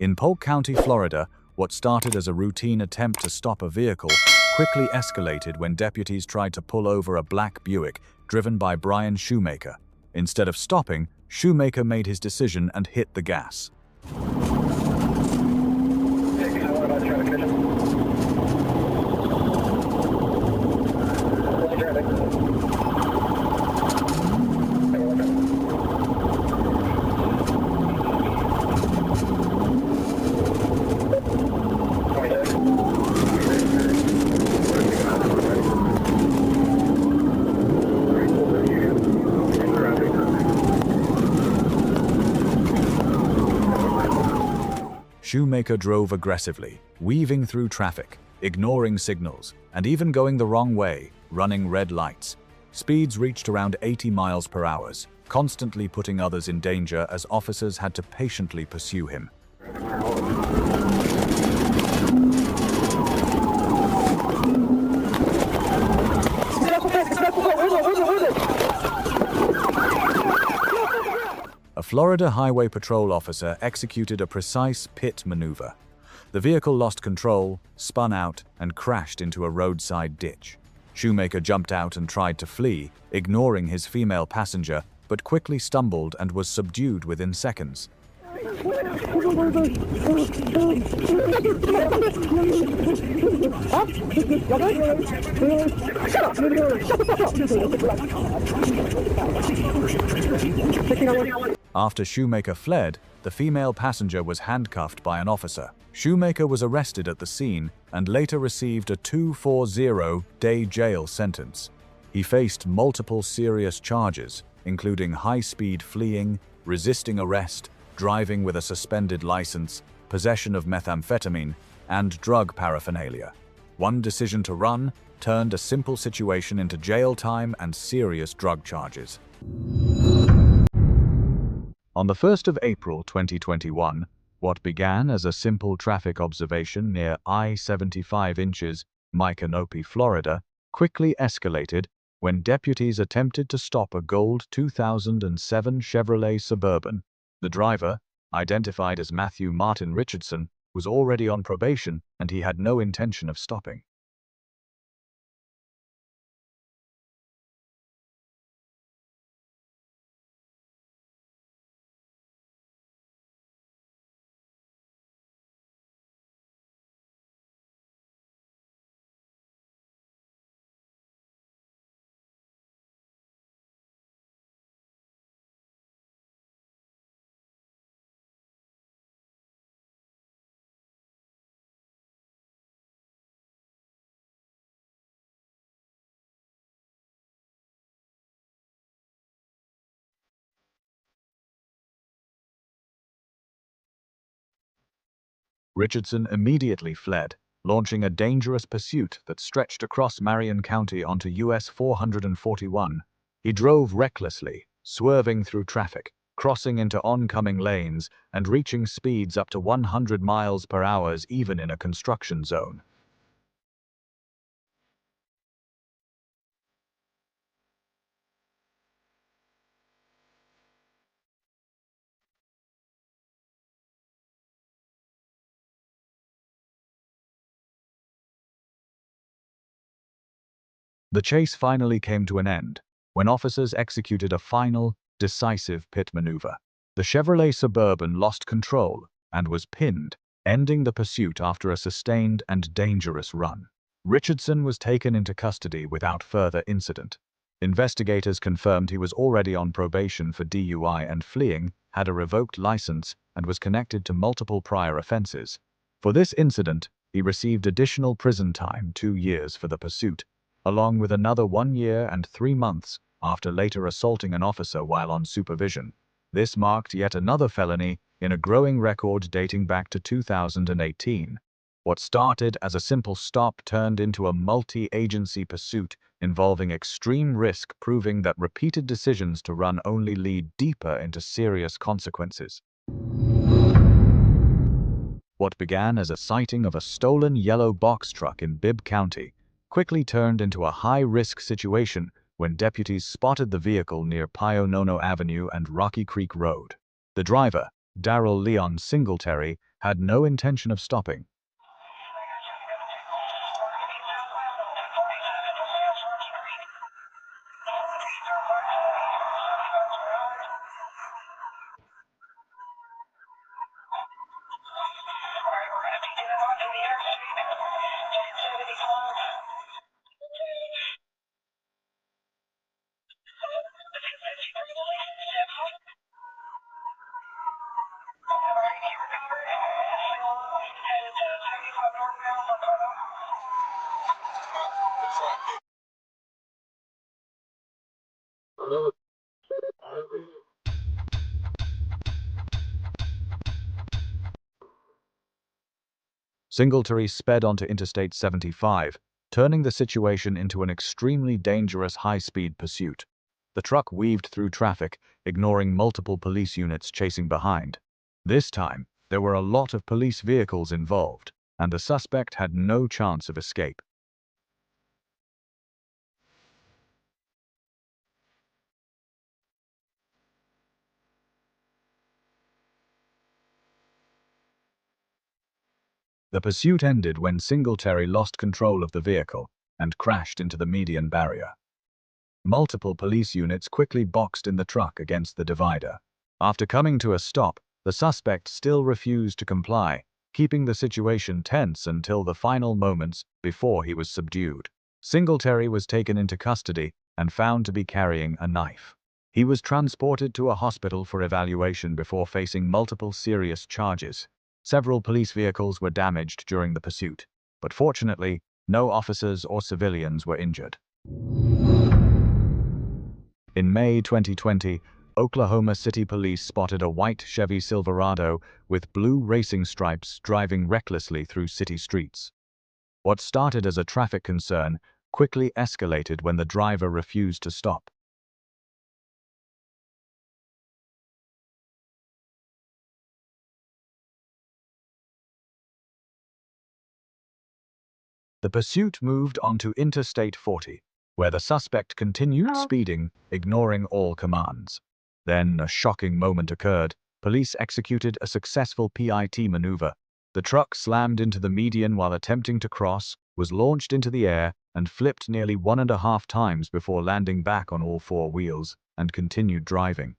In Polk County, Florida, what started as a routine attempt to stop a vehicle quickly escalated when deputies tried to pull over a black Buick driven by Brian Shoemaker. Instead of stopping, Shoemaker made his decision and hit the gas. Shoemaker drove aggressively, weaving through traffic, ignoring signals, and even going the wrong way, running red lights. Speeds reached around 80 miles per hour, constantly putting others in danger as officers had to patiently pursue him. A Florida Highway Patrol officer executed a precise pit maneuver. The vehicle lost control, spun out, and crashed into a roadside ditch. Shoemaker jumped out and tried to flee, ignoring his female passenger, but quickly stumbled and was subdued within seconds. After Shoemaker fled, the female passenger was handcuffed by an officer. Shoemaker was arrested at the scene and later received a 240-day jail sentence. He faced multiple serious charges, including high-speed fleeing, resisting arrest, driving with a suspended license, possession of methamphetamine, and drug paraphernalia. One decision to run turned a simple situation into jail time and serious drug charges. On the 1st of April 2021, what began as a simple traffic observation near I-75 inches, Micanopy, Florida, quickly escalated when deputies attempted to stop a gold 2007 Chevrolet Suburban. The driver, identified as Matthew Martin Richardson, was already on probation and he had no intention of stopping. Richardson immediately fled, launching a dangerous pursuit that stretched across Marion County onto US 441. He drove recklessly, swerving through traffic, crossing into oncoming lanes, and reaching speeds up to 100 miles per hour even in a construction zone. The chase finally came to an end when officers executed a final, decisive pit maneuver. The Chevrolet Suburban lost control and was pinned, ending the pursuit after a sustained and dangerous run. Richardson was taken into custody without further incident. Investigators confirmed he was already on probation for DUI and fleeing, had a revoked license, and was connected to multiple prior offenses. For this incident, he received additional prison time, 2 years for the pursuit, along with another 1 year and 3 months after later assaulting an officer while on supervision. This marked yet another felony in a growing record dating back to 2018. What started as a simple stop turned into a multi-agency pursuit involving extreme risk, proving that repeated decisions to run only lead deeper into serious consequences. What began as a sighting of a stolen yellow box truck in Bibb County quickly turned into a high-risk situation when deputies spotted the vehicle near Pio Nono Avenue and Rocky Creek Road. The driver, Darrell Leon Singletary, had no intention of stopping. Singletary sped onto Interstate 75, turning the situation into an extremely dangerous high-speed pursuit. The truck weaved through traffic, ignoring multiple police units chasing behind. This time, there were a lot of police vehicles involved, and the suspect had no chance of escape. The pursuit ended when Singletary lost control of the vehicle and crashed into the median barrier. Multiple police units quickly boxed in the truck against the divider. After coming to a stop, the suspect still refused to comply, keeping the situation tense until the final moments before he was subdued. Singletary was taken into custody and found to be carrying a knife. He was transported to a hospital for evaluation before facing multiple serious charges. Several police vehicles were damaged during the pursuit, but fortunately, no officers or civilians were injured. In May 2020, Oklahoma City Police spotted a white Chevy Silverado with blue racing stripes driving recklessly through city streets. What started as a traffic concern quickly escalated when the driver refused to stop. The pursuit moved onto Interstate 40, where the suspect continued speeding, ignoring all commands. Then a shocking moment occurred. Police executed a successful PIT maneuver. The truck slammed into the median while attempting to cross, was launched into the air, and flipped nearly 1.5 times before landing back on all four wheels, and continued driving.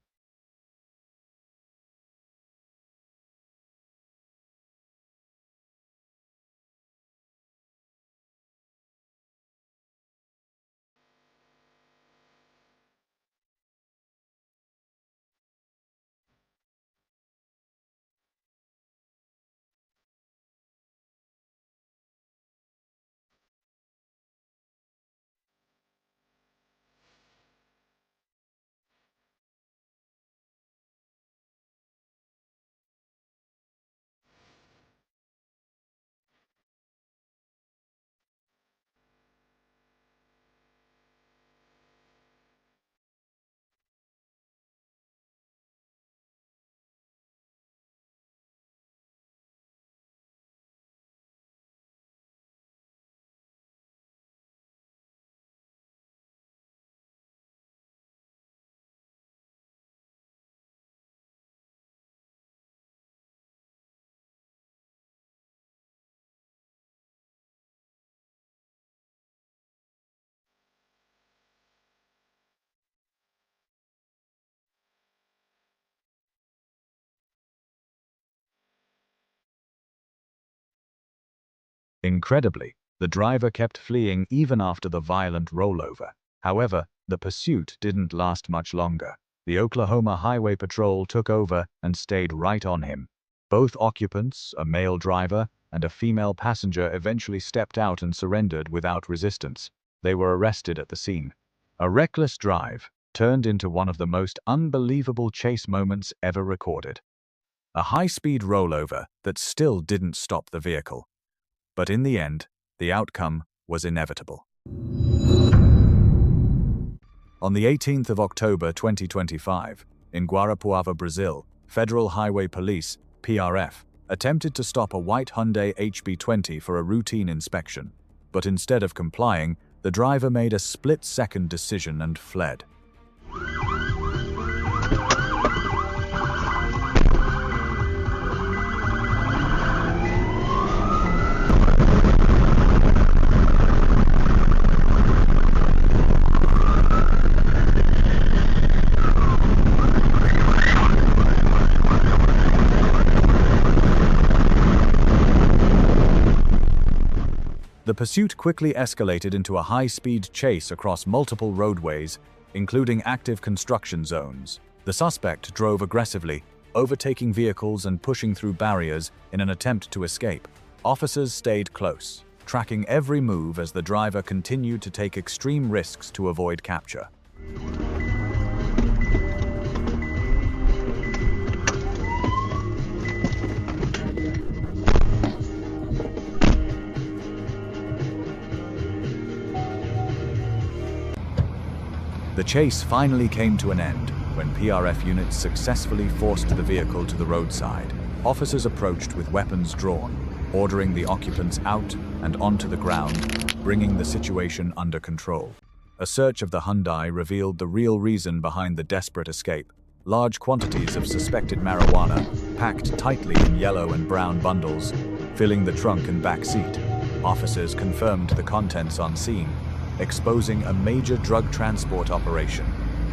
Incredibly, the driver kept fleeing even after the violent rollover. However, the pursuit didn't last much longer. The Oklahoma Highway Patrol took over and stayed right on him. Both occupants, a male driver and a female passenger, eventually stepped out and surrendered without resistance. They were arrested at the scene. A reckless drive turned into one of the most unbelievable chase moments ever recorded. A high-speed rollover that still didn't stop the vehicle. But in the end, the outcome was inevitable. On the 18th of October 2025, in Guarapuava, Brazil, Federal Highway Police, PRF, attempted to stop a white Hyundai HB20 for a routine inspection. But instead of complying, the driver made a split-second decision and fled. pursuit quickly escalated into a high-speed chase across multiple roadways, including active construction zones. The suspect drove aggressively, overtaking vehicles and pushing through barriers in an attempt to escape. Officers stayed close, tracking every move as the driver continued to take extreme risks to avoid capture. The chase finally came to an end when PRF units successfully forced the vehicle to the roadside. Officers approached with weapons drawn, ordering the occupants out and onto the ground, bringing the situation under control. A search of the Hyundai revealed the real reason behind the desperate escape: large quantities of suspected marijuana, packed tightly in yellow and brown bundles, filling the trunk and back seat. Officers confirmed the contents on scene, exposing a major drug transport operation.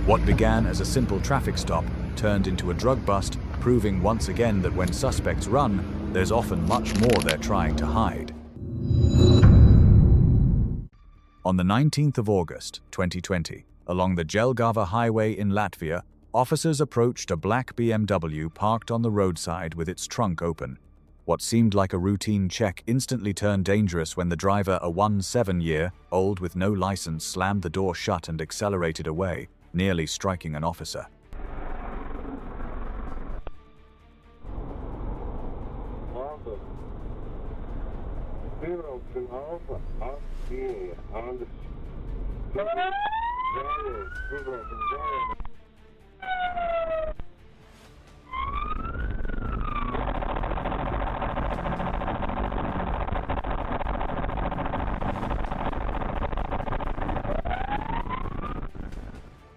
What began as a simple traffic stop turned into a drug bust, proving once again that when suspects run, there's often much more they're trying to hide. On the 19th of August, 2020, along the Jelgava highway in Latvia, officers approached a black BMW parked on the roadside with its trunk open. What seemed like a routine check instantly turned dangerous when the driver, a 17-year-old with no license, slammed the door shut and accelerated away, nearly striking an officer.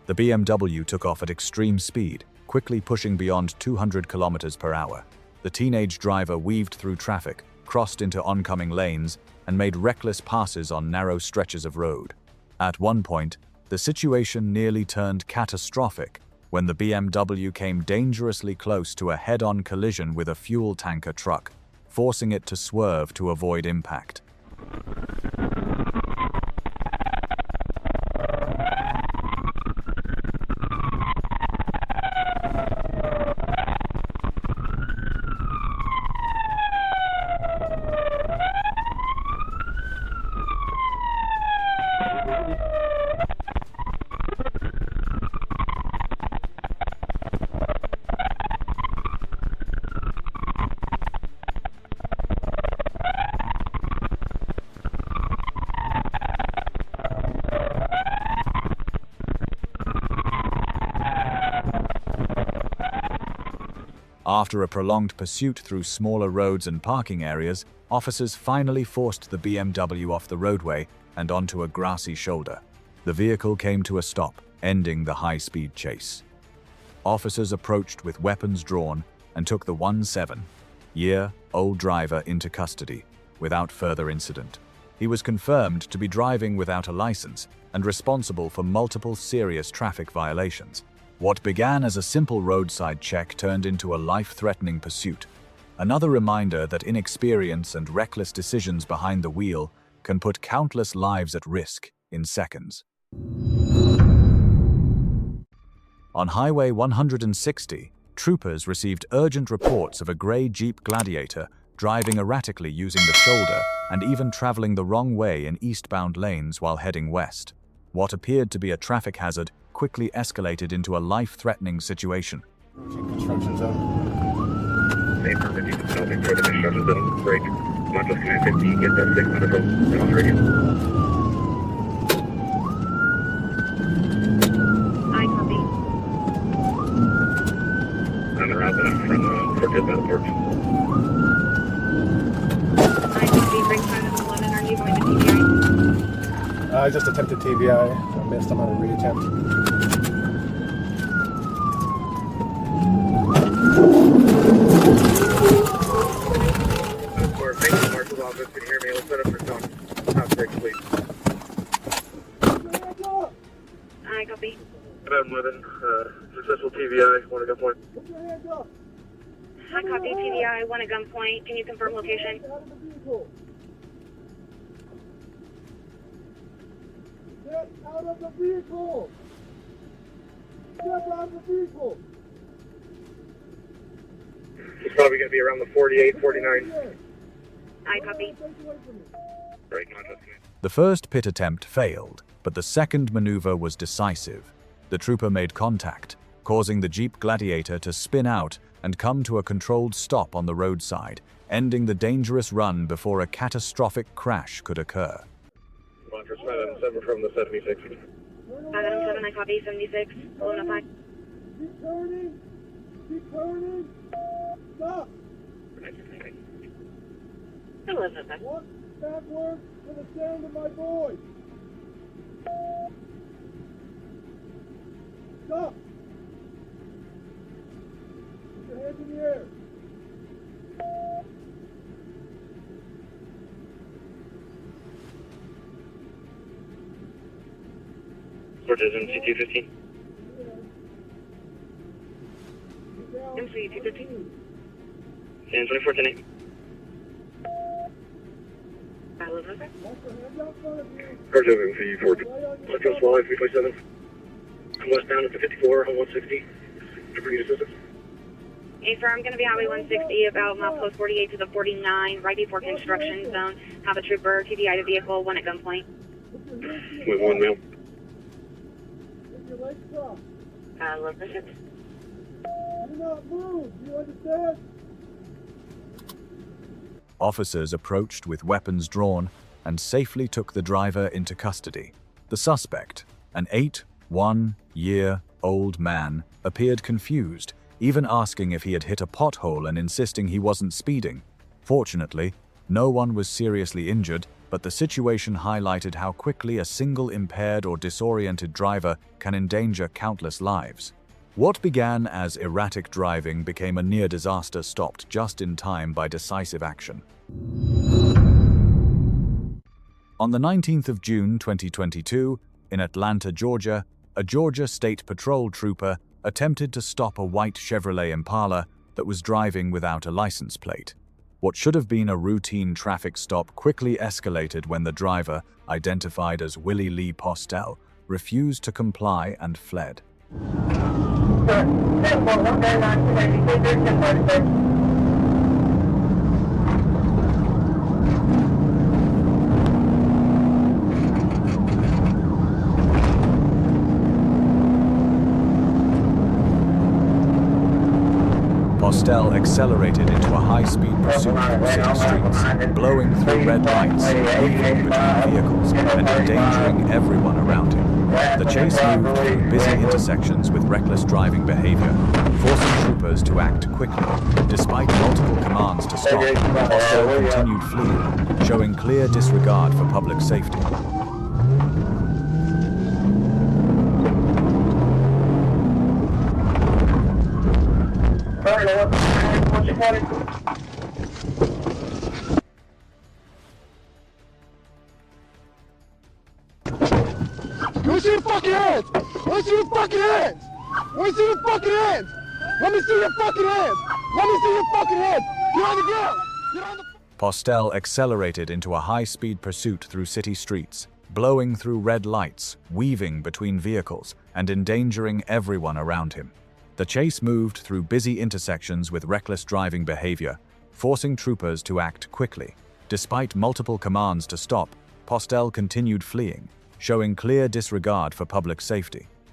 The BMW took off at extreme speed, quickly pushing beyond 200 kilometers per hour. The teenage driver weaved through traffic, crossed into oncoming lanes, and made reckless passes on narrow stretches of road. At one point, the situation nearly turned catastrophic when the BMW came dangerously close to a head-on collision with a fuel tanker truck, forcing it to swerve to avoid impact. After a prolonged pursuit through smaller roads and parking areas, officers finally forced the BMW off the roadway and onto a grassy shoulder. The vehicle came to a stop, ending the high-speed chase. Officers approached with weapons drawn and took the 17-year-old driver into custody without further incident. He was confirmed to be driving without a license and responsible for multiple serious traffic violations. What began as a simple roadside check turned into a life-threatening pursuit. Another reminder that inexperience and reckless decisions behind the wheel can put countless lives at risk in seconds. On Highway 160, troopers received urgent reports of a grey Jeep Gladiator driving erratically using the shoulder and even traveling the wrong way in eastbound lanes while heading west. What appeared to be a traffic hazard quickly escalated into a life-threatening situation. Construction zone. Same permit, you can stop in for the construction zone. Break. Modulus Command 15, get that 6 medical. And on radio. I copy. On the route that I'm from, Fort Pitt by the port. I copy. Break time is 11. Are you going to TBI? I just attempted TBI. I missed. I'm on a reattempt. For Mason Marshal's office, can you hear me? Let's set up for some house break, please. I copy. About 11, successful TBI, want a gunpoint. I copy. TBI. Want a gunpoint. Can you confirm location? Get out of the vehicle! Step out of the vehicle! It's probably going to be around the 48, 49. I copy. Right, Northwest Command. The first pit attempt failed, but the second maneuver was decisive. The trooper made contact, causing the Jeep Gladiator to spin out and come to a controlled stop on the roadside, ending the dangerous run before a catastrophic crash could occur. Montrose 577 from the 76. 577, I copy. 76. 1105. Keep turning! Keep turning! Stop! 1105. Walk backwards to the sound of my voice! Stop! Put your hands in the air! Forges in CT15. MC 215. Stand 2410. 1105. Walk your hands out front of you! Forges in CT4. Montrose Walleye 327. I'm westbound at the 54 on 160. For need assistance. Hey, sir, I'm going to be Highway 160 about milepost 48 to the 49, right before construction zone. Have a trooper TDI the vehicle, one at gunpoint. With one male. Put your legs crossed! 1106. Do not move! Do you understand? Officers approached with weapons drawn and safely took the driver into custody. The suspect, an 81-year-old man, appeared confused, even asking if he had hit a pothole and insisting he wasn't speeding. Fortunately, no one was seriously injured, but the situation highlighted how quickly a single impaired or disoriented driver can endanger countless lives. What began as erratic driving became a near disaster stopped just in time by decisive action. On the 19th of June 2022, in Atlanta, Georgia, a Georgia State Patrol trooper attempted to stop a white Chevrolet Impala that was driving without a license plate. What should have been a routine traffic stop quickly escalated when the driver, identified as Willie Lee Postel, refused to comply and fled. Postel accelerated into a high-speed pursuit through city streets, blowing through red lights, weaving between vehicles, and endangering everyone around him. The chase moved through busy intersections with reckless driving behavior, forcing troopers to act quickly. Despite multiple commands to stop, Postel continued fleeing, showing clear disregard for public safety. Let me see your fucking hands! Let me see your fucking hands! Let me see your fucking hands! Let me see your fucking hands! Let me see your fucking hands! Get on the ground! Get on the... Postel accelerated into a high-speed pursuit through city streets, blowing through red lights, weaving between vehicles, and endangering everyone around him. The chase moved through busy intersections with reckless driving behavior, forcing troopers to act quickly. Despite multiple commands to stop, Postel continued fleeing, showing clear disregard for public safety.